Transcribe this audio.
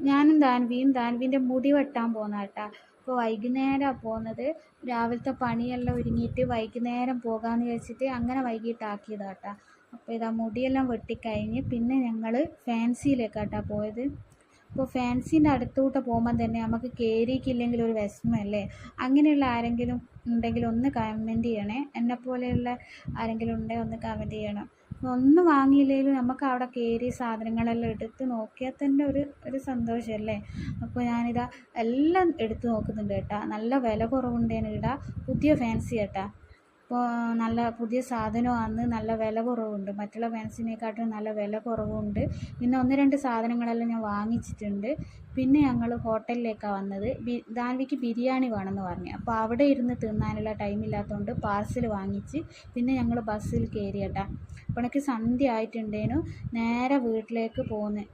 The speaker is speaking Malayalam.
ഞാനും ധാൻവിൻ്റെ മുടി വെട്ടാൻ പോകുന്ന കേട്ടാ. അപ്പോൾ വൈകുന്നേരമാണ് പോകുന്നത്. രാവിലത്തെ പണിയെല്ലാം ഒരുങ്ങിയിട്ട് വൈകുന്നേരം പോകാമെന്ന് വിചാരിച്ചിട്ട് അങ്ങനെ വൈകിട്ടാക്കിയതാണ് കേട്ടാ. അപ്പോൾ ഇതാ മുടിയെല്ലാം വെട്ടിക്കഴിഞ്ഞ് പിന്നെ ഞങ്ങൾ ഫാൻസിയിലേക്കാട്ടാ പോയത്. അപ്പോൾ ഫാൻസീൻ്റെ അടുത്തോട്ട് പോകുമ്പം തന്നെ നമുക്ക് കയറിയിട്ടില്ലെങ്കിൽ ഒരു വിഷമമല്ലേ. അങ്ങനെയുള്ള ആരെങ്കിലും ഉണ്ടെങ്കിൽ ഒന്ന് കമൻറ്റ് ചെയ്യണേ. എന്നെപ്പോലെയുള്ള ആരെങ്കിലും ഉണ്ടെങ്കിൽ ഒന്ന് കമൻറ്റ് ചെയ്യണം. ഒന്നും വാങ്ങിയില്ലെങ്കിലും നമുക്ക് അവിടെ കയറി സാധനങ്ങളെല്ലാം എടുത്ത് നോക്കിയാൽ തന്നെ ഒരു സന്തോഷമല്ലേ. അപ്പോൾ ഞാനിതാ എല്ലാം എടുത്ത് നോക്കുന്നുണ്ട് കേട്ടാ. നല്ല വില കുറവുണ്ടേനു ഇടാ. പുതിയ ഫാൻസി കേട്ടാ. അപ്പോൾ നല്ല പുതിയ സാധനമാണ്, നല്ല വില കുറവുണ്ട്. മറ്റുള്ള ഫാൻസിനെക്കാട്ടും നല്ല വില കുറവുണ്ട്. പിന്നെ 1-2 സാധനങ്ങളെല്ലാം ഞാൻ വാങ്ങിച്ചിട്ടുണ്ട്. പിന്നെ ഞങ്ങൾ ഹോട്ടലിലേക്കാണ് വന്നത്. ധാൻവിക്ക് ബിരിയാണി വേണമെന്ന് പറഞ്ഞു. അപ്പോൾ അവിടെ ഇരുന്ന് തിന്നാനുള്ള ടൈമില്ലാത്തതുകൊണ്ട് പാർസൽ വാങ്ങിച്ച് പിന്നെ ഞങ്ങൾ ബസ്സിൽ കയറി കേട്ടാ. അപ്പോൾ എനിക്ക് സന്ധ്യ ആയിട്ടുണ്ടേനു. നേരെ വീട്ടിലേക്ക് പോന്ന്.